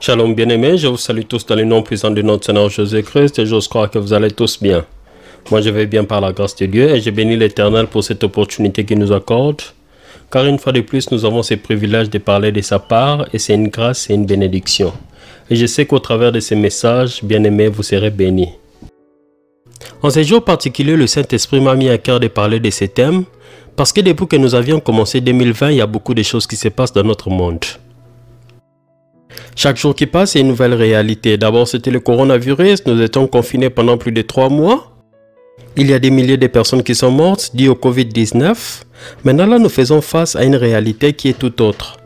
Shalom bien-aimés, je vous salue tous dans le nom puissant de notre Seigneur Jésus-Christ et j'ose croire que vous allez tous bien. Moi je vais bien par la grâce de Dieu et je bénis l'Éternel pour cette opportunité qu'il nous accorde. Car une fois de plus, nous avons ce privilège de parler de sa part et c'est une grâce et une bénédiction. Et je sais qu'au travers de ces messages, bien-aimés, vous serez bénis. En ces jours particuliers, le Saint-Esprit m'a mis à cœur de parler de ces thèmes parce que depuis que nous avions commencé 2020, il y a beaucoup de choses qui se passent dans notre monde. Chaque jour qui passe, c'est une nouvelle réalité. D'abord, c'était le coronavirus. Nous étions confinés pendant plus de 3 mois. Il y a des milliers de personnes qui sont mortes dues au Covid-19. Maintenant, là, nous faisons face à une réalité qui est tout autre.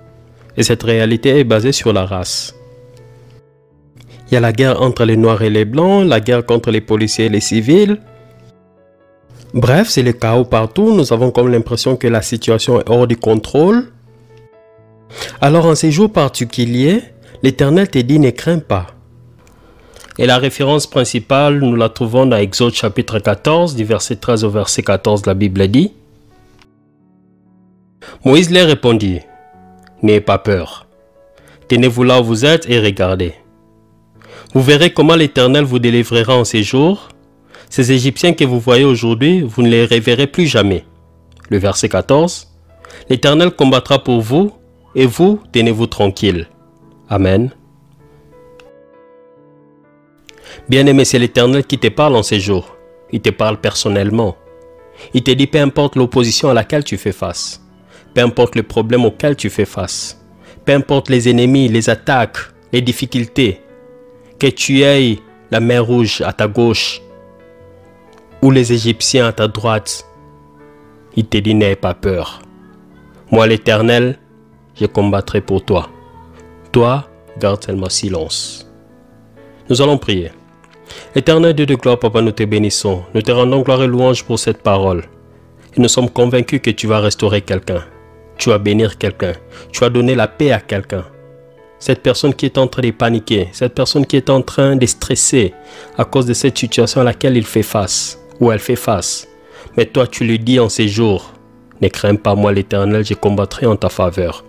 Et cette réalité est basée sur la race. Il y a la guerre entre les Noirs et les Blancs, la guerre contre les policiers et les civils. Bref, c'est le chaos partout. Nous avons comme l'impression que la situation est hors du contrôle. Alors, en ces jours particuliers, l'Éternel te dit, ne crains pas. Et la référence principale, nous la trouvons dans Exode chapitre 14, du verset 13 au verset 14, la Bible dit. Moïse leur répondit, n'ayez pas peur. Tenez-vous là où vous êtes et regardez. Vous verrez comment l'Éternel vous délivrera en ces jours. Ces Égyptiens que vous voyez aujourd'hui, vous ne les reverrez plus jamais. Le verset 14. L'Éternel combattra pour vous et vous, tenez-vous tranquille. Amen. Bien-aimé, c'est l'Éternel qui te parle en ces jours. Il te parle personnellement. Il te dit peu importe l'opposition à laquelle tu fais face. Peu importe le problème auquel tu fais face. Peu importe les ennemis, les attaques, les difficultés. Que tu aies la mer Rouge à ta gauche ou les Égyptiens à ta droite. Il te dit n'aie pas peur. Moi l'Éternel, je combattrai pour toi. Toi, garde seulement silence. Nous allons prier. Éternel Dieu de gloire, Papa, nous te bénissons. Nous te rendons gloire et louange pour cette parole. Et nous sommes convaincus que tu vas restaurer quelqu'un. Tu vas bénir quelqu'un. Tu vas donner la paix à quelqu'un. Cette personne qui est en train de paniquer, cette personne qui est en train de stresser à cause de cette situation à laquelle il fait face, ou elle fait face. Mais toi, tu lui dis en ces jours, ne crains pas, moi l'Éternel, je combattrai en ta faveur.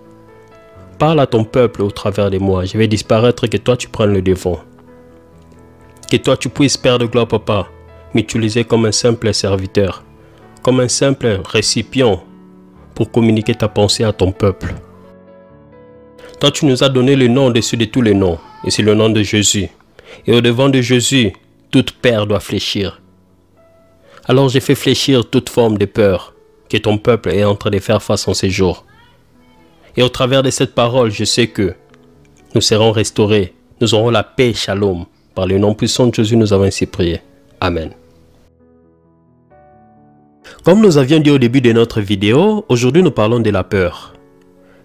Parle à ton peuple au travers de moi. Je vais disparaître, que toi tu prennes le devant. Que toi tu puisses, Père de gloire, Papa, m'utiliser comme un simple serviteur, comme un simple récipient pour communiquer ta pensée à ton peuple. Toi tu nous as donné le nom au-dessus de tous les noms, et c'est le nom de Jésus. Et au-devant de Jésus, toute peur doit fléchir. Alors j'ai fait fléchir toute forme de peur que ton peuple est en train de faire face en ces jours. Et au travers de cette parole, je sais que nous serons restaurés. Nous aurons la paix, shalom. Par le nom puissant de Jésus, nous avons ainsi prié. Amen. Comme nous avions dit au début de notre vidéo, aujourd'hui nous parlons de la peur.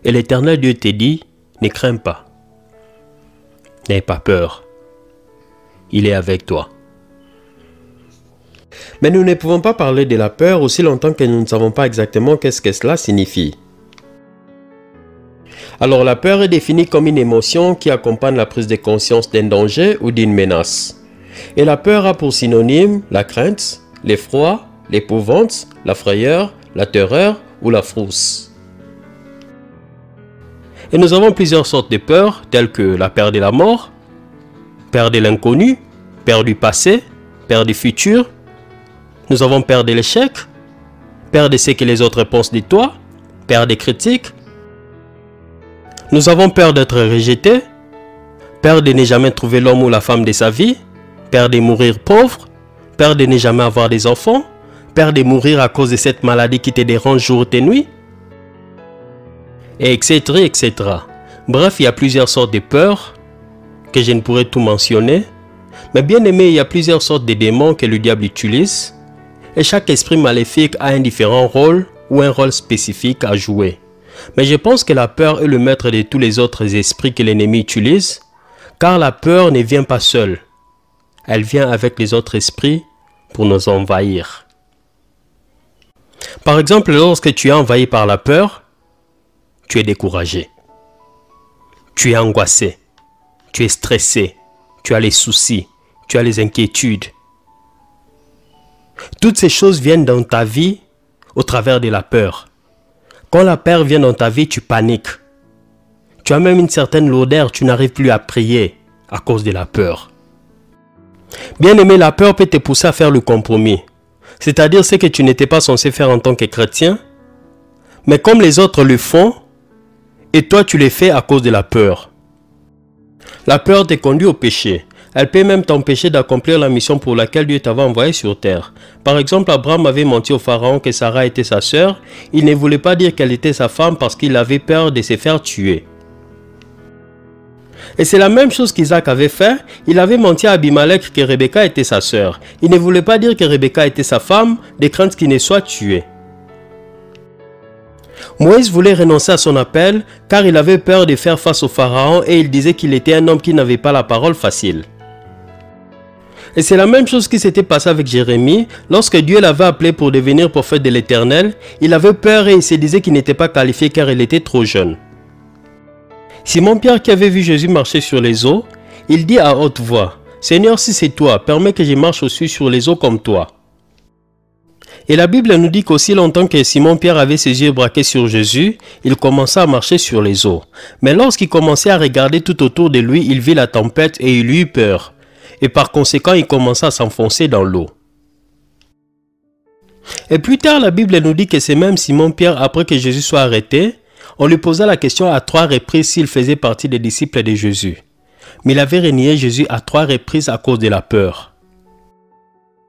Et l'Éternel Dieu te dit, ne crains pas. N'aie pas peur. Il est avec toi. Mais nous ne pouvons pas parler de la peur aussi longtemps que nous ne savons pas exactement qu'est-ce que cela signifie. Alors la peur est définie comme une émotion qui accompagne la prise de conscience d'un danger ou d'une menace. Et la peur a pour synonyme la crainte, l'effroi, l'épouvante, la frayeur, la terreur ou la frousse. Et nous avons plusieurs sortes de peurs telles que la peur de la mort, peur de l'inconnu, peur du passé, peur du futur. Nous avons peur de l'échec, peur de ce que les autres pensent de toi, peur des critiques. Nous avons peur d'être rejetés, peur de ne jamais trouver l'homme ou la femme de sa vie, peur de mourir pauvre, peur de ne jamais avoir des enfants, peur de mourir à cause de cette maladie qui te dérange jour et nuit, et etc., etc. Bref, il y a plusieurs sortes de peurs que je ne pourrais tout mentionner, mais bien aimé, il y a plusieurs sortes de démons que le diable utilise, et chaque esprit maléfique a un différent rôle ou un rôle spécifique à jouer. Mais je pense que la peur est le maître de tous les autres esprits que l'ennemi utilise, car la peur ne vient pas seule. Elle vient avec les autres esprits pour nous envahir. Par exemple, lorsque tu es envahi par la peur, tu es découragé. Tu es angoissé. Tu es stressé. Tu as les soucis. Tu as les inquiétudes. Toutes ces choses viennent dans ta vie au travers de la peur. Quand la peur vient dans ta vie, tu paniques. Tu as même une certaine lourdeur, tu n'arrives plus à prier à cause de la peur. Bien-aimé, la peur peut te pousser à faire le compromis. C'est-à-dire ce que tu n'étais pas censé faire en tant que chrétien, mais comme les autres le font, et toi tu les fais à cause de la peur. La peur te conduit au péché. Elle peut même t'empêcher d'accomplir la mission pour laquelle Dieu t'avait envoyé sur terre. Par exemple, Abraham avait menti au pharaon que Sarah était sa sœur. Il ne voulait pas dire qu'elle était sa femme parce qu'il avait peur de se faire tuer. Et c'est la même chose qu'Isaac avait fait. Il avait menti à Abimelech que Rebecca était sa sœur. Il ne voulait pas dire que Rebecca était sa femme, de crainte qu'il ne soit tué. Moïse voulait renoncer à son appel car il avait peur de faire face au pharaon et il disait qu'il était un homme qui n'avait pas la parole facile. Et c'est la même chose qui s'était passé avec Jérémie. Lorsque Dieu l'avait appelé pour devenir prophète de l'Éternel, il avait peur et il se disait qu'il n'était pas qualifié car il était trop jeune. Simon-Pierre qui avait vu Jésus marcher sur les eaux, il dit à haute voix, « Seigneur, si c'est toi, permets que je marche aussi sur les eaux comme toi. » Et la Bible nous dit qu'aussi longtemps que Simon-Pierre avait ses yeux braqués sur Jésus, il commença à marcher sur les eaux. Mais lorsqu'il commençait à regarder tout autour de lui, il vit la tempête et il eut peur. Et par conséquent, il commença à s'enfoncer dans l'eau. Et plus tard, la Bible nous dit que c'est même Simon-Pierre, après que Jésus soit arrêté, on lui posa la question à 3 reprises s'il faisait partie des disciples de Jésus. Mais il avait renié Jésus à 3 reprises à cause de la peur.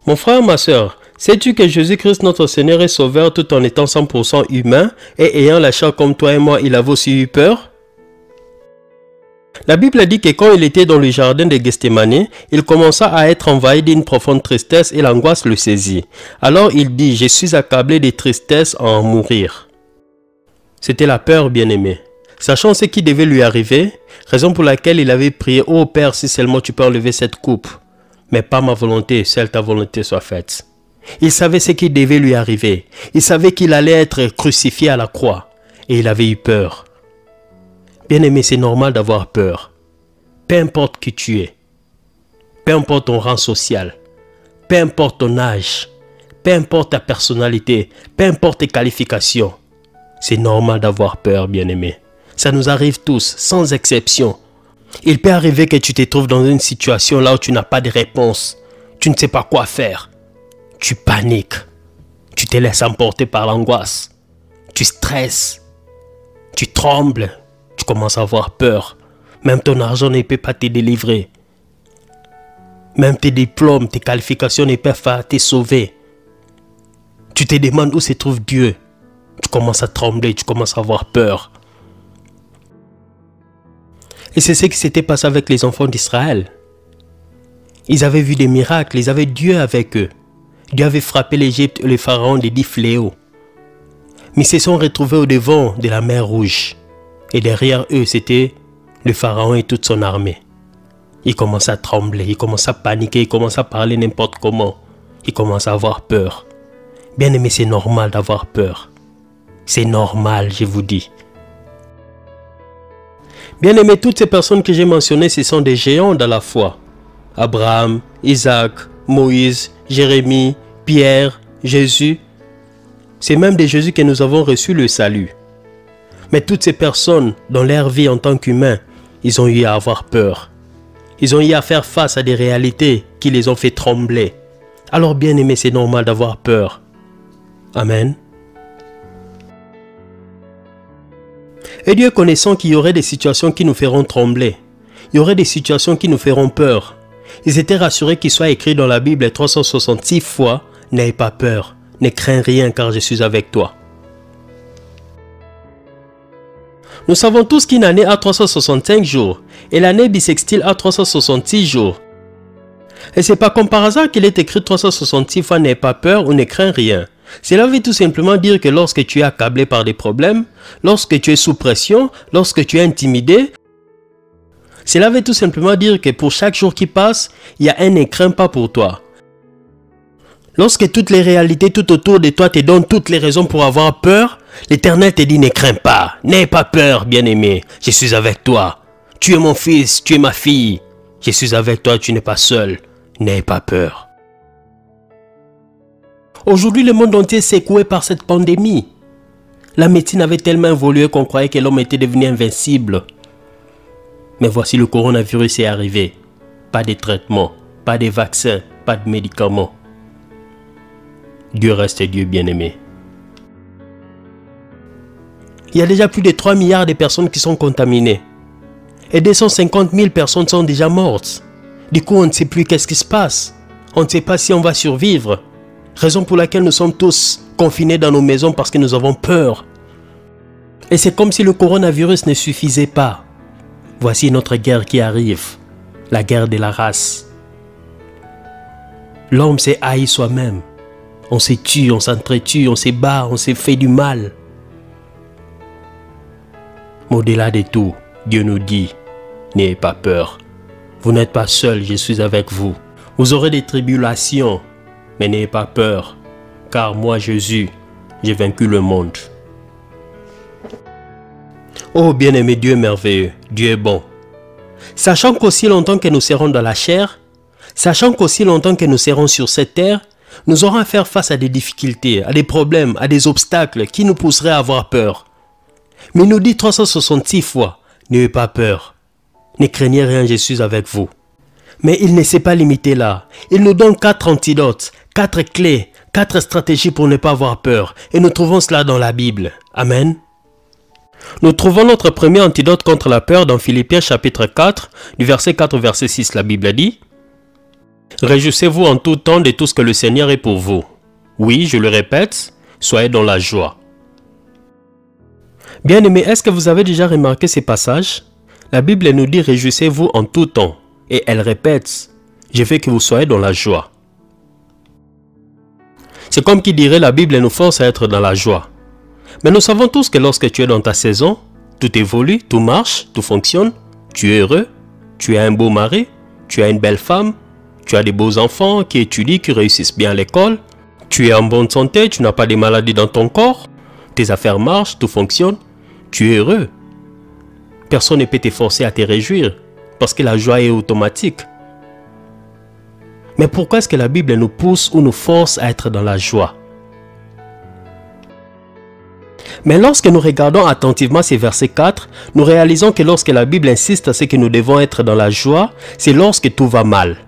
Mon frère, ma soeur, sais-tu que Jésus-Christ notre Seigneur est sauveur tout en étant 100% humain et ayant la chair comme toi et moi, il avait aussi eu peur? La Bible dit que quand il était dans le jardin de Gethsémani, il commença à être envahi d'une profonde tristesse et l'angoisse le saisit. Alors il dit, « Je suis accablé de tristesse à en mourir. » C'était la peur, bien-aimé. Sachant ce qui devait lui arriver, raison pour laquelle il avait prié, « Ô Père, si seulement tu peux enlever cette coupe, mais pas ma volonté, seule ta volonté soit faite. » Il savait ce qui devait lui arriver. Il savait qu'il allait être crucifié à la croix et il avait eu peur. Bien-aimé, c'est normal d'avoir peur. Peu importe qui tu es, peu importe ton rang social, peu importe ton âge, peu importe ta personnalité, peu importe tes qualifications, c'est normal d'avoir peur, bien-aimé. Ça nous arrive tous, sans exception. Il peut arriver que tu te trouves dans une situation là où tu n'as pas de réponse. Tu ne sais pas quoi faire. Tu paniques. Tu te laisses emporter par l'angoisse. Tu stresses. Tu trembles. Tu commences à avoir peur. Même ton argent ne peut pas te délivrer. Même tes diplômes, tes qualifications ne peuvent pas te sauver. Tu te demandes où se trouve Dieu. Tu commences à trembler, tu commences à avoir peur. Et c'est ce qui s'était passé avec les enfants d'Israël. Ils avaient vu des miracles, ils avaient Dieu avec eux. Dieu avait frappé l'Égypte et le pharaon de 10 fléaux. Mais ils se sont retrouvés au devant de la mer Rouge. Et derrière eux, c'était le pharaon et toute son armée. Ils commençaient à trembler, ils commençaient à paniquer, ils commençaient à parler n'importe comment. Ils commençaient à avoir peur. Bien aimé, c'est normal d'avoir peur. C'est normal, je vous dis. Bien aimé, toutes ces personnes que j'ai mentionnées, ce sont des géants dans la foi. Abraham, Isaac, Moïse, Jérémie, Pierre, Jésus. C'est même de Jésus que nous avons reçu le salut. Mais toutes ces personnes, dans leur vie en tant qu'humains, ils ont eu à avoir peur. Ils ont eu à faire face à des réalités qui les ont fait trembler. Alors bien aimé, c'est normal d'avoir peur. Amen. Et Dieu connaissant qu'il y aurait des situations qui nous feront trembler. Il y aurait des situations qui nous feront peur. Ils étaient rassurés qu'il soit écrit dans la Bible 366 fois, « N'aie pas peur, ne crains rien car je suis avec toi. » Nous savons tous qu'une année a 365 jours et l'année bissextile a 366 jours. Et c'est pas comme par hasard qu'il est écrit 366 fois « N'aie pas peur ou ne crains rien ». Cela veut tout simplement dire que lorsque tu es accablé par des problèmes, lorsque tu es sous pression, lorsque tu es intimidé, cela veut tout simplement dire que pour chaque jour qui passe, il y a un « ne crains pas » pour toi. Lorsque toutes les réalités tout autour de toi te donnent toutes les raisons pour avoir peur, l'Éternel te dit « Ne crains pas, n'aie pas peur, bien-aimé, je suis avec toi. Tu es mon fils, tu es ma fille, je suis avec toi, tu n'es pas seul, n'aie pas peur. » Aujourd'hui, le monde entier est secoué par cette pandémie. La médecine avait tellement évolué qu'on croyait que l'homme était devenu invincible. Mais voici le coronavirus est arrivé. Pas de traitement, pas de vaccin, pas de médicaments. Dieu reste Dieu bien-aimé. Il y a déjà plus de 3 milliards de personnes qui sont contaminées. Et 250 000 personnes sont déjà mortes. Du coup, on ne sait plus qu'est-ce qui se passe. On ne sait pas si on va survivre. Raison pour laquelle nous sommes tous confinés dans nos maisons parce que nous avons peur. Et c'est comme si le coronavirus ne suffisait pas. Voici notre guerre qui arrive. La guerre de la race. L'homme s'est haï soi-même. On se tue, on s'entretue, on se bat, on se fait du mal. Mais au-delà de tout, Dieu nous dit, n'ayez pas peur. Vous n'êtes pas seul, je suis avec vous. Vous aurez des tribulations, mais n'ayez pas peur, car moi, Jésus, j'ai vaincu le monde. Oh bien-aimé Dieu merveilleux, Dieu est bon. Sachant qu'aussi longtemps que nous serons dans la chair, sachant qu'aussi longtemps que nous serons sur cette terre, nous aurons à faire face à des difficultés, à des problèmes, à des obstacles qui nous pousseraient à avoir peur. Mais il nous dit 366 fois, n'ayez pas peur. Ne craignez rien, je suis avec vous. Mais il ne s'est pas limité là. Il nous donne 4 antidotes, 4 clés, 4 stratégies pour ne pas avoir peur. Et nous trouvons cela dans la Bible. Amen. Nous trouvons notre premier antidote contre la peur dans Philippiens chapitre 4, du verset 4 au verset 6. La Bible dit: réjouissez-vous en tout temps de tout ce que le Seigneur est pour vous. Oui, je le répète, soyez dans la joie. Bien-aimés, est-ce que vous avez déjà remarqué ces passages? La Bible nous dit réjouissez-vous en tout temps. Et elle répète, je veux que vous soyez dans la joie. C'est comme qui dirait la Bible nous force à être dans la joie. Mais nous savons tous que lorsque tu es dans ta saison, tout évolue, tout marche, tout fonctionne. Tu es heureux, tu as un beau mari, tu as une belle femme, tu as des beaux enfants qui étudient, qui réussissent bien à l'école. Tu es en bonne santé, tu n'as pas de maladies dans ton corps. Tes affaires marchent, tout fonctionne. Tu es heureux. Personne ne peut te forcer à te réjouir parce que la joie est automatique. Mais pourquoi est-ce que la Bible nous pousse ou nous force à être dans la joie? Mais lorsque nous regardons attentivement ces versets 4, nous réalisons que lorsque la Bible insiste à ce que nous devons être dans la joie, c'est lorsque tout va mal.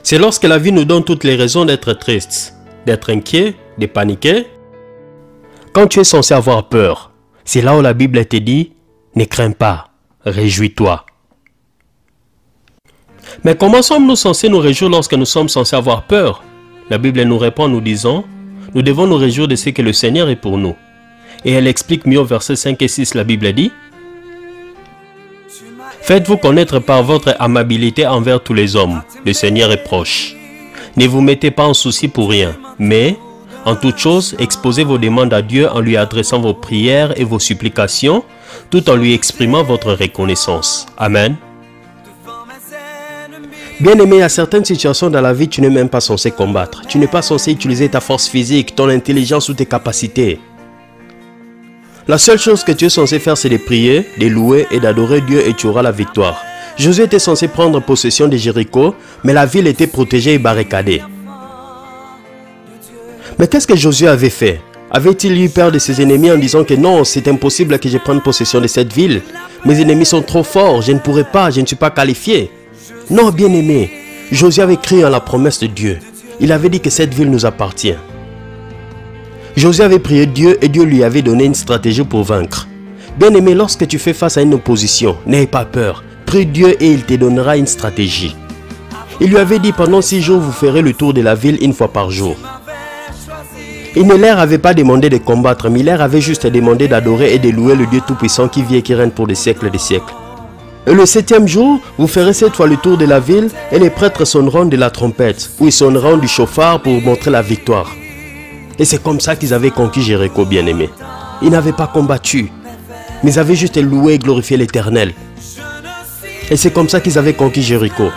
C'est lorsque la vie nous donne toutes les raisons d'être triste, d'être inquiet, de paniquer. Quand tu es censé avoir peur, c'est là où la Bible te dit, ne crains pas, réjouis-toi. Mais comment sommes-nous censés nous réjouir lorsque nous sommes censés avoir peur? La Bible nous répond en nous disant, nous devons nous réjouir de ce que le Seigneur est pour nous. Et elle explique mieux au verset 5 et 6, la Bible dit, faites-vous connaître par votre amabilité envers tous les hommes, le Seigneur est proche. Ne vous mettez pas en souci pour rien, mais en toute chose, exposez vos demandes à Dieu en lui adressant vos prières et vos supplications, tout en lui exprimant votre reconnaissance. Amen. Bien-aimé, à certaines situations dans la vie, tu n'es même pas censé combattre. Tu n'es pas censé utiliser ta force physique, ton intelligence ou tes capacités. La seule chose que tu es censé faire, c'est de prier, de louer et d'adorer Dieu et tu auras la victoire. Josué était censé prendre possession de Jéricho, mais la ville était protégée et barricadée. Mais qu'est-ce que Josué avait fait? Avait-il eu peur de ses ennemis en disant que non, c'est impossible que je prenne possession de cette ville? Mes ennemis sont trop forts, je ne pourrai pas, je ne suis pas qualifié. Non, bien-aimé, Josué avait cru en la promesse de Dieu. Il avait dit que cette ville nous appartient. Josué avait prié Dieu et Dieu lui avait donné une stratégie pour vaincre. Bien-aimé, lorsque tu fais face à une opposition, n'aie pas peur. Prie Dieu et il te donnera une stratégie. Il lui avait dit pendant 6 jours, vous ferez le tour de la ville une fois par jour. Il ne leur avait pas demandé de combattre, mais il leur avait juste demandé d'adorer et de louer le Dieu Tout-Puissant qui vit et qui règne pour des siècles et des siècles. Et le 7e jour, vous ferez cette fois le tour de la ville et les prêtres sonneront de la trompette, ou ils sonneront du chauffard pour montrer la victoire. Et c'est comme ça qu'ils avaient conquis Jéricho, bien-aimé. Ils n'avaient pas combattu, mais ils avaient juste loué et glorifié l'Éternel. Et c'est comme ça qu'ils avaient conquis Jéricho.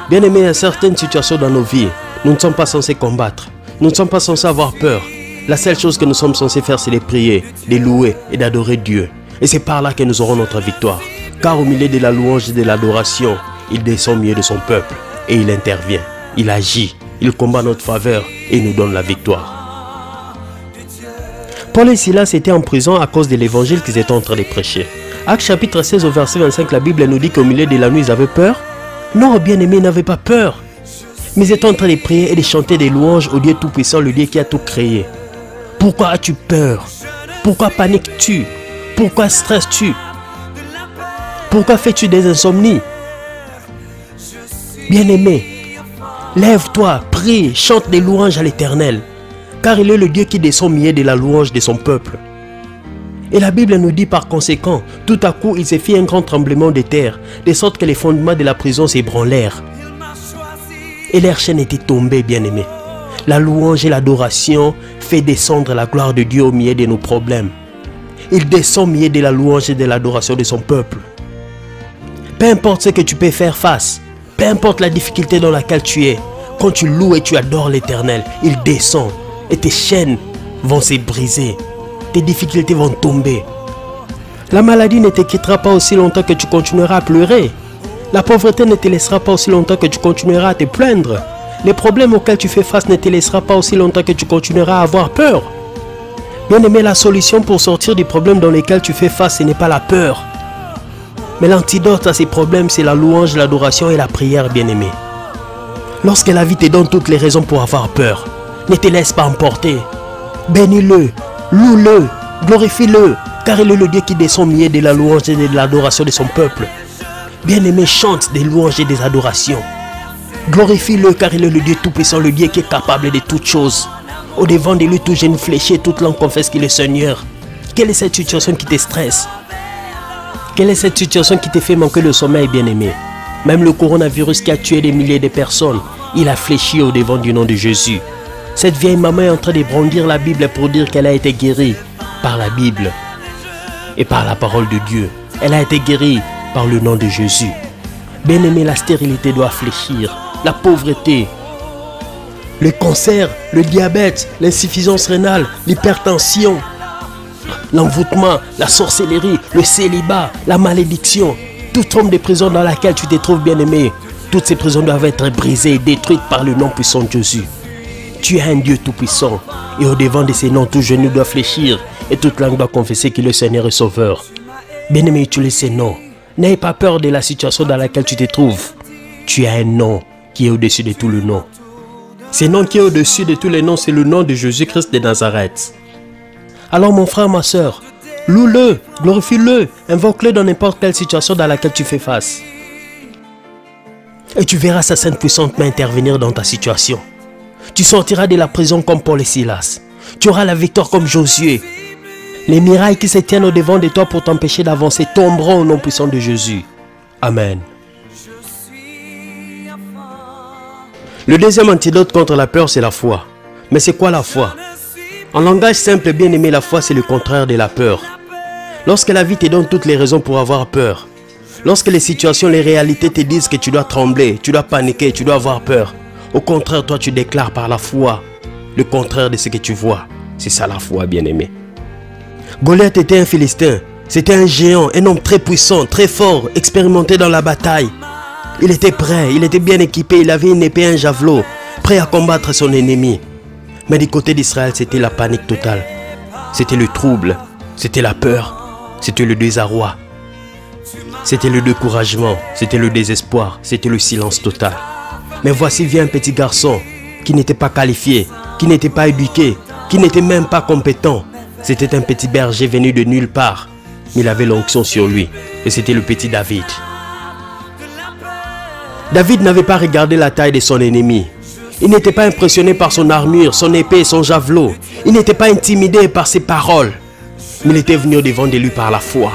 Bien-aimé, il y a certaines situations dans nos vies, nous ne sommes pas censés combattre. Nous ne sommes pas censés avoir peur. La seule chose que nous sommes censés faire, c'est de prier, de louer et d'adorer Dieu. Et c'est par là que nous aurons notre victoire. Car au milieu de la louange et de l'adoration, il descend au milieu de son peuple et il intervient, il agit, il combat notre faveur et il nous donne la victoire. Paul et Silas étaient en prison à cause de l'évangile qu'ils étaient en train de prêcher. Actes chapitre 16 au verset 25, la Bible nous dit qu'au milieu de la nuit, ils avaient peur. Non, bien-aimés, ils n'avaient pas peur. Mais ils étaient en train de prier et de chanter des louanges au Dieu Tout-Puissant, le Dieu qui a tout créé. Pourquoi as-tu peur? Pourquoi paniques-tu? Pourquoi stresses-tu? Pourquoi fais-tu des insomnies? Bien-aimé, lève-toi, prie, chante des louanges à l'Éternel, car il est le Dieu qui descend au milieu de la louange de son peuple. Et la Bible nous dit par conséquent, tout à coup il s'est fait un grand tremblement de terre, de sorte que les fondements de la prison s'ébranlèrent. Et leur chaîne était tombée, bien-aimé. La louange et l'adoration fait descendre la gloire de Dieu au milieu de nos problèmes. Il descend au milieu de la louange et de l'adoration de son peuple. Peu importe ce que tu peux faire face, peu importe la difficulté dans laquelle tu es, quand tu loues et tu adores l'Éternel, il descend et tes chaînes vont se briser. Tes difficultés vont tomber. La maladie ne te quittera pas aussi longtemps que tu continueras à pleurer. La pauvreté ne te laissera pas aussi longtemps que tu continueras à te plaindre. Les problèmes auxquels tu fais face ne te laissera pas aussi longtemps que tu continueras à avoir peur. Bien-aimé, la solution pour sortir des problèmes dans lesquels tu fais face, ce n'est pas la peur. Mais l'antidote à ces problèmes, c'est la louange, l'adoration et la prière, bien-aimé. Lorsque la vie te donne toutes les raisons pour avoir peur, ne te laisse pas emporter. Bénis-le, loue-le, glorifie-le, car il est le Dieu qui descend au milieu de la louange et de l'adoration de son peuple. Bien-aimé, chante des louanges et des adorations. Glorifie-le, car il est le Dieu tout-puissant, le Dieu qui est capable de toutes choses. Au devant de lui, tout genou fléchi et toute langue confesse qu'il est Seigneur. Quelle est cette situation qui te stresse? Quelle est cette situation qui te fait manquer le sommeil, bien-aimé? Même le coronavirus qui a tué des milliers de personnes, il a fléchi au devant du nom de Jésus. Cette vieille maman est en train de brandir la Bible pour dire qu'elle a été guérie par la Bible et par la parole de Dieu. Elle a été guérie par le nom de Jésus. Bien-aimé, la stérilité doit fléchir, la pauvreté, le cancer, le diabète, l'insuffisance rénale, l'hypertension, l'envoûtement, la sorcellerie, le célibat, la malédiction, toute forme de prison dans laquelle tu te trouves, bien-aimé, toutes ces prisons doivent être brisées et détruites par le nom puissant de Jésus. Tu es un Dieu tout-puissant et au devant de ces noms, tout genou doit fléchir et toute langue doit confesser qu'il est Seigneur et Sauveur. Bien-aimé, utilise ces noms. N'aie pas peur de la situation dans laquelle tu te trouves. Tu as un nom qui est au-dessus de tout le nom. Ce nom qui est au-dessus de tous les noms, c'est le nom de Jésus-Christ de Nazareth. Alors mon frère, ma soeur, loue-le, glorifie-le, invoque-le dans n'importe quelle situation dans laquelle tu fais face. Et tu verras sa sainte puissante main intervenir dans ta situation. Tu sortiras de la prison comme Paul et Silas. Tu auras la victoire comme Josué. Les mirailles qui se tiennent au devant de toi pour t'empêcher d'avancer tomberont au nom puissant de Jésus. Amen. Le deuxième antidote contre la peur, c'est la foi. Mais c'est quoi la foi? En langage simple, bien aimé, la foi, c'est le contraire de la peur. Lorsque la vie te donne toutes les raisons pour avoir peur, lorsque les situations, les réalités te disent que tu dois trembler, tu dois paniquer, tu dois avoir peur, au contraire, toi, tu déclares par la foi le contraire de ce que tu vois. C'est ça la foi, bien aimé. Goliath était un Philistin. C'était un géant, un homme très puissant, très fort, expérimenté dans la bataille. Il était prêt, il était bien équipé, il avait une épée et un javelot, prêt à combattre son ennemi. Mais du côté d'Israël, c'était la panique totale. C'était le trouble, c'était la peur, c'était le désarroi. C'était le découragement, c'était le désespoir, c'était le silence total. Mais voici vient un petit garçon qui n'était pas qualifié, qui n'était pas éduqué, qui n'était même pas compétent. C'était un petit berger venu de nulle part. Mais il avait l'onction sur lui. Et c'était le petit David. David n'avait pas regardé la taille de son ennemi. Il n'était pas impressionné par son armure, son épée et son javelot. Il n'était pas intimidé par ses paroles. Mais il était venu au devant de lui par la foi.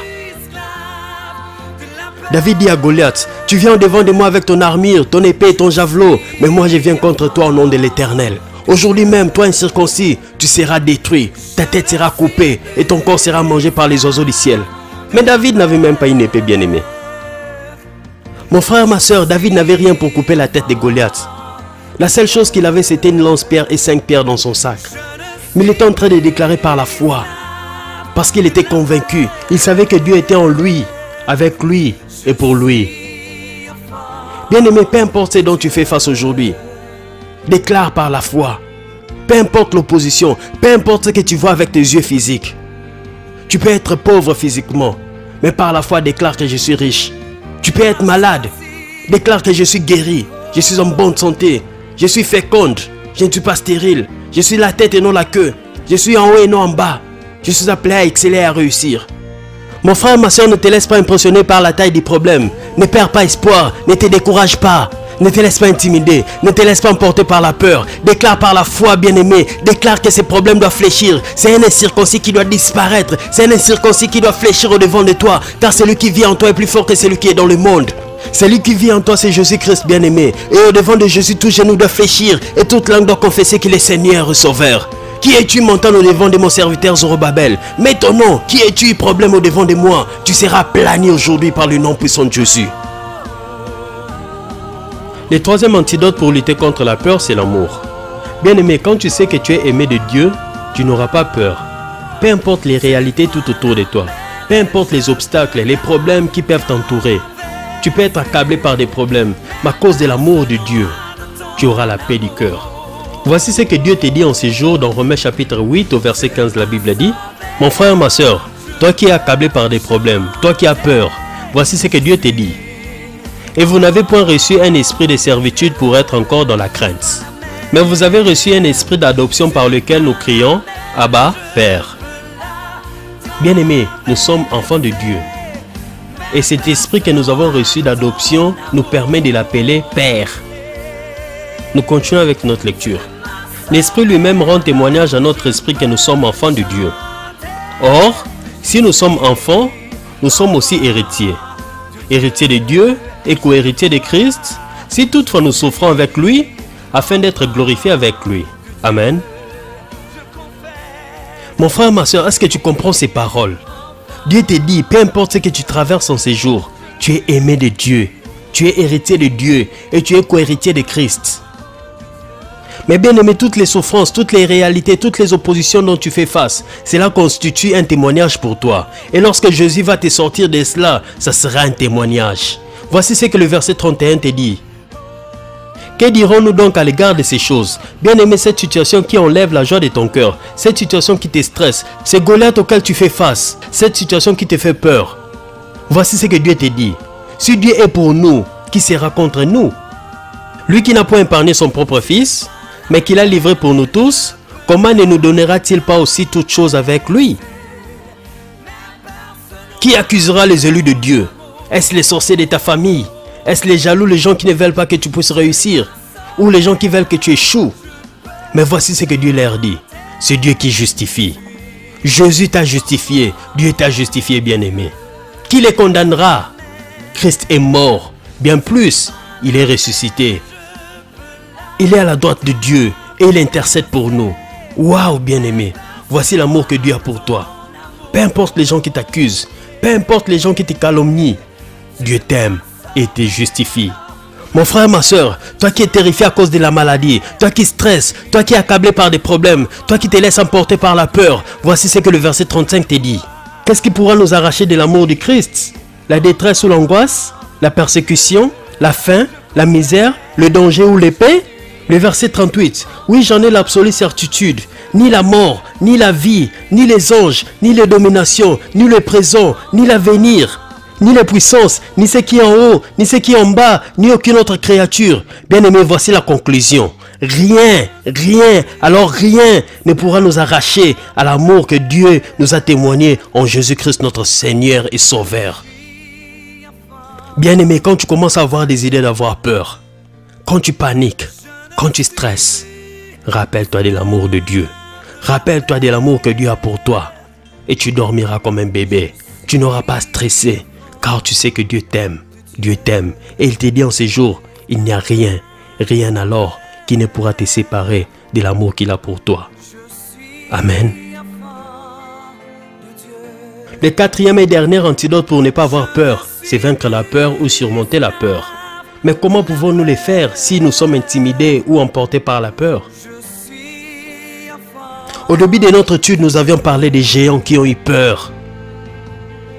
David dit à Goliath, tu viens au devant de moi avec ton armure, ton épée et ton javelot. Mais moi je viens contre toi au nom de l'Éternel. Aujourd'hui même, toi incirconcis, tu seras détruit, ta tête sera coupée et ton corps sera mangé par les oiseaux du ciel. Mais David n'avait même pas une épée, bien-aimée. Mon frère, ma soeur, David n'avait rien pour couper la tête de Goliath. La seule chose qu'il avait, c'était une lance-pierre et 5 pierres dans son sac. Mais il était en train de déclarer par la foi. Parce qu'il était convaincu, il savait que Dieu était en lui, avec lui et pour lui. Bien-aimé, peu importe ce dont tu fais face aujourd'hui, déclare par la foi. Peu importe l'opposition, peu importe ce que tu vois avec tes yeux physiques. Tu peux être pauvre physiquement, mais par la foi déclare que je suis riche. Tu peux être malade, déclare que je suis guéri, je suis en bonne santé, je suis féconde, je ne suis pas stérile, je suis la tête et non la queue, je suis en haut et non en bas, je suis appelé à exceller et à réussir. Mon frère, ma soeur, ne te laisse pas impressionner par la taille des problèmes, ne perds pas espoir, ne te décourage pas. Ne te laisse pas intimider, ne te laisse pas emporter par la peur. Déclare par la foi, bien-aimé. Déclare que ces problèmes doivent fléchir. C'est un incirconcis qui doit disparaître. C'est un incirconcis qui doit fléchir au-devant de toi. Car celui qui vit en toi est plus fort que celui qui est dans le monde. Celui qui vit en toi, c'est Jésus-Christ, bien-aimé. Et au-devant de Jésus, tout genou doit fléchir. Et toute langue doit confesser qu'il est Seigneur et Sauveur. Qui es-tu montant au-devant de mon serviteur Zorobabel? Mets ton nom. Qui es-tu problème au-devant de moi? Tu seras plani aujourd'hui par le nom puissant de Jésus. Le troisième antidote pour lutter contre la peur, c'est l'amour. Bien-aimé, quand tu sais que tu es aimé de Dieu, tu n'auras pas peur. Peu importe les réalités tout autour de toi. Peu importe les obstacles, les problèmes qui peuvent t'entourer. Tu peux être accablé par des problèmes, mais à cause de l'amour de Dieu, tu auras la paix du cœur. Voici ce que Dieu te dit en ces jours dans Romains chapitre 8 au verset 15, la Bible dit: mon frère, ma soeur, toi qui es accablé par des problèmes, toi qui as peur, voici ce que Dieu te dit. Et vous n'avez point reçu un esprit de servitude pour être encore dans la crainte. Mais vous avez reçu un esprit d'adoption par lequel nous crions « Abba, Père ». Bien-aimés, nous sommes enfants de Dieu. Et cet esprit que nous avons reçu d'adoption nous permet de l'appeler Père. Nous continuons avec notre lecture. L'esprit lui-même rend témoignage à notre esprit que nous sommes enfants de Dieu. Or, si nous sommes enfants, nous sommes aussi héritiers. Héritiers de Dieu et co-héritiers de Christ, si toutefois nous souffrons avec lui, afin d'être glorifiés avec lui. Amen. Mon frère, ma soeur, est-ce que tu comprends ces paroles? Dieu te dit, peu importe ce que tu traverses en ces jours, tu es aimé de Dieu, tu es héritier de Dieu et tu es co-héritier de Christ. Mais bien aimé, toutes les souffrances, toutes les réalités, toutes les oppositions dont tu fais face, cela constitue un témoignage pour toi. Et lorsque Jésus va te sortir de cela, ça sera un témoignage. Voici ce que le verset 31 te dit. Que dirons-nous donc à l'égard de ces choses? Bien aimé, cette situation qui enlève la joie de ton cœur, cette situation qui te stresse, ce Goliath auquel tu fais face, cette situation qui te fait peur. Voici ce que Dieu te dit. Si Dieu est pour nous, qui sera contre nous? Lui qui n'a point épargné son propre fils, mais qui l'a livré pour nous tous, comment ne nous donnera-t-il pas aussi toutes choses avec lui? Qui accusera les élus de Dieu? Est-ce les sorciers de ta famille? Est-ce les jaloux, les gens qui ne veulent pas que tu puisses réussir? Ou les gens qui veulent que tu échoues? Mais voici ce que Dieu leur dit. C'est Dieu qui justifie. Jésus t'a justifié. Dieu t'a justifié, bien-aimé. Qui les condamnera? Christ est mort. Bien plus, il est ressuscité. Il est à la droite de Dieu et il intercède pour nous. Waouh, bien-aimé. Voici l'amour que Dieu a pour toi. Peu importe les gens qui t'accusent, peu importe les gens qui te calomnient, Dieu t'aime et te justifie. Mon frère, ma soeur, toi qui es terrifié à cause de la maladie, toi qui stresses, toi qui es accablé par des problèmes, toi qui te laisses emporter par la peur, voici ce que le verset 35 te dit. Qu'est-ce qui pourra nous arracher de l'amour de Christ? La détresse ou l'angoisse? La persécution? La faim? La misère? Le danger ou l'épée? Le verset 38. Oui, j'en ai l'absolue certitude. Ni la mort, ni la vie, ni les anges, ni les dominations, ni le présent, ni l'avenir, ni les puissances, ni ce qui est en haut, ni ce qui est en bas, ni aucune autre créature. Bien-aimé, voici la conclusion. Rien, alors rien ne pourra nous arracher à l'amour que Dieu nous a témoigné en Jésus-Christ notre Seigneur et Sauveur. Bien-aimé, quand tu commences à avoir des idées d'avoir peur, quand tu paniques, quand tu stresses, rappelle-toi de l'amour de Dieu. Rappelle-toi de l'amour que Dieu a pour toi. Et tu dormiras comme un bébé. Tu n'auras pas stressé. Car tu sais que Dieu t'aime. Dieu t'aime. Et il te dit en ces jours, il n'y a rien, rien alors qui ne pourra te séparer de l'amour qu'il a pour toi. Amen. Le quatrième et dernier antidote pour ne pas avoir peur, c'est vaincre la peur ou surmonter la peur. Mais comment pouvons-nous le faire si nous sommes intimidés ou emportés par la peur? Au début de notre étude, nous avions parlé des géants qui ont eu peur.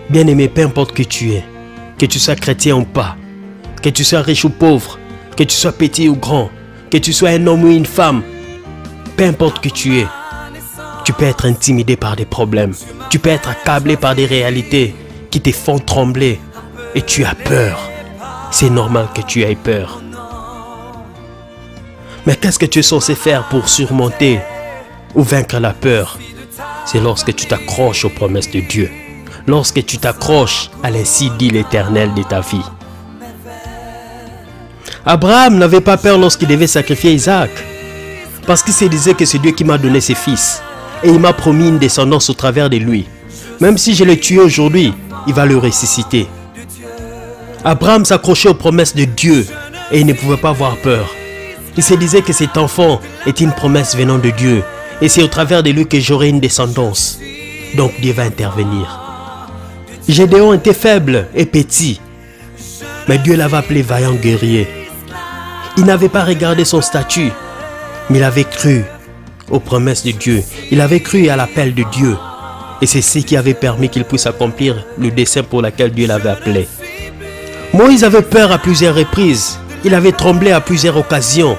Bien-aimé, peu importe que tu sois chrétien ou pas, que tu sois riche ou pauvre, que tu sois petit ou grand, que tu sois un homme ou une femme, peu importe que tu peux être intimidé par des problèmes, tu peux être accablé par des réalités qui te font trembler et tu as peur. C'est normal que tu aies peur. Mais qu'est-ce que tu es censé faire pour surmonter ou vaincre la peur? C'est lorsque tu t'accroches aux promesses de Dieu. Lorsque tu t'accroches à l'ainsi dit l'Éternel de ta vie. Abraham n'avait pas peur lorsqu'il devait sacrifier Isaac. Parce qu'il se disait que c'est Dieu qui m'a donné ses fils. Et il m'a promis une descendance au travers de lui. Même si je l'ai tué aujourd'hui, il va le ressusciter. Abraham s'accrochait aux promesses de Dieu et il ne pouvait pas avoir peur. Il se disait que cet enfant est une promesse venant de Dieu. Et c'est au travers de lui que j'aurai une descendance. Donc Dieu va intervenir. Gédéon était faible et petit. Mais Dieu l'avait appelé vaillant guerrier. Il n'avait pas regardé son statut. Mais il avait cru aux promesses de Dieu. Il avait cru à l'appel de Dieu. Et c'est ce qui avait permis qu'il puisse accomplir le dessein pour lequel Dieu l'avait appelé. Moïse avait peur à plusieurs reprises. Il avait tremblé à plusieurs occasions.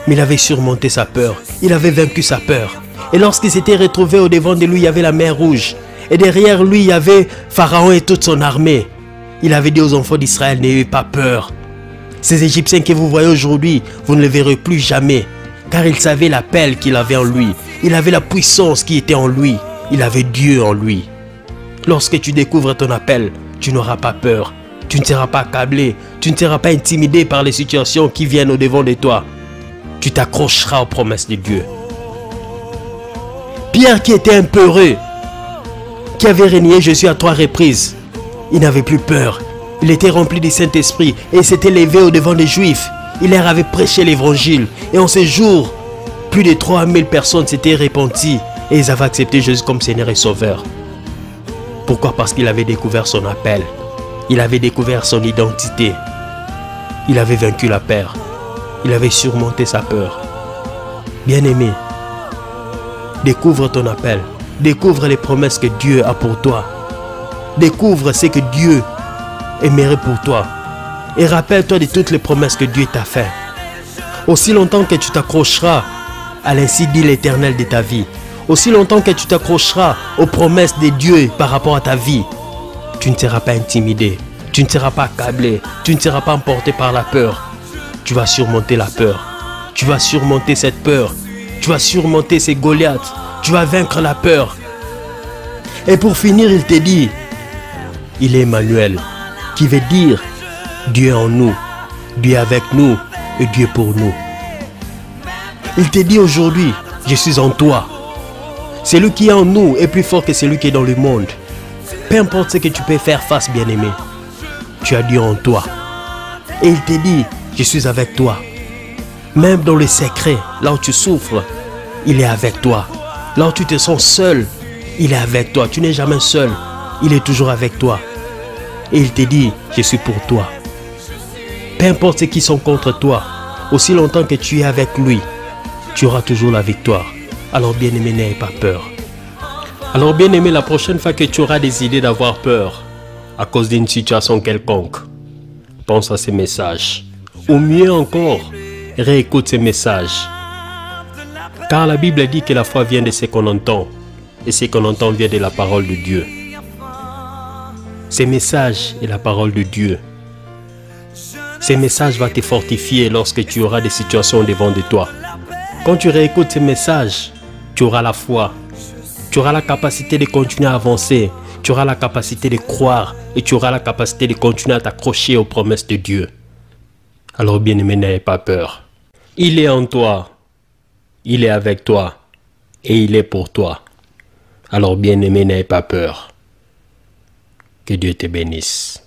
Mais il avait surmonté sa peur. Il avait vaincu sa peur. Et lorsqu'il s'était retrouvé au devant de lui, il y avait la mer Rouge. Et derrière lui, il y avait Pharaon et toute son armée. Il avait dit aux enfants d'Israël, n'ayez pas peur. Ces Égyptiens que vous voyez aujourd'hui, vous ne les verrez plus jamais. Car il savait l'appel qu'il avait en lui. Il avait la puissance qui était en lui. Il avait Dieu en lui. Lorsque tu découvres ton appel, tu n'auras pas peur. Tu ne seras pas accablé. Tu ne seras pas intimidé par les situations qui viennent au devant de toi. Tu t'accrocheras aux promesses de Dieu. Pierre qui était un peureux, qui avait renié Jésus à 3 reprises, il n'avait plus peur. Il était rempli du Saint-Esprit et il s'était levé au devant des Juifs. Il leur avait prêché l'évangile. Et en ces jours, plus de 3000 personnes s'étaient repenties et ils avaient accepté Jésus comme Seigneur et Sauveur. Pourquoi? Parce qu'il avait découvert son appel. Il avait découvert son identité. Il avait vaincu la peur. Il avait surmonté sa peur. Bien-aimé, découvre ton appel. Découvre les promesses que Dieu a pour toi. Découvre ce que Dieu aimerait pour toi. Et rappelle-toi de toutes les promesses que Dieu t'a faites. Aussi longtemps que tu t'accrocheras à l'ainsi dit l'Éternel de ta vie, aussi longtemps que tu t'accrocheras aux promesses de Dieu par rapport à ta vie, tu ne seras pas intimidé, tu ne seras pas accablé, tu ne seras pas emporté par la peur. Tu vas surmonter la peur. Tu vas surmonter cette peur. Tu vas surmonter ces Goliaths. Tu vas vaincre la peur. Et pour finir, il te dit, il est Emmanuel, qui veut dire Dieu en nous, Dieu avec nous et Dieu pour nous. Il te dit aujourd'hui, je suis en toi. Celui qui est en nous est plus fort que celui qui est dans le monde. Peu importe ce que tu peux faire face, bien-aimé, tu as Dieu en toi. Et il te dit, je suis avec toi. Même dans le secret, là où tu souffres, il est avec toi. Là où tu te sens seul, il est avec toi. Tu n'es jamais seul. Il est toujours avec toi. Et il te dit, je suis pour toi. Peu importe ceux qui sont contre toi, aussi longtemps que tu es avec lui, tu auras toujours la victoire. Alors bien-aimé, n'aie pas peur. Alors bien-aimé, la prochaine fois que tu auras des idées d'avoir peur, à cause d'une situation quelconque, pense à ces messages. Ou mieux encore, réécoute ces messages. Car la Bible dit que la foi vient de ce qu'on entend. Et ce qu'on entend vient de la parole de Dieu. Ces messages est la parole de Dieu. Ces messages vont te fortifier lorsque tu auras des situations devant de toi. Quand tu réécoutes ces messages, tu auras la foi. Tu auras la capacité de continuer à avancer. Tu auras la capacité de croire. Et tu auras la capacité de continuer à t'accrocher aux promesses de Dieu. Alors bien-aimé, n'aie pas peur. Il est en toi. Il est avec toi. Et il est pour toi. Alors bien-aimé, n'aie pas peur. Que Dieu te bénisse.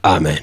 Amen.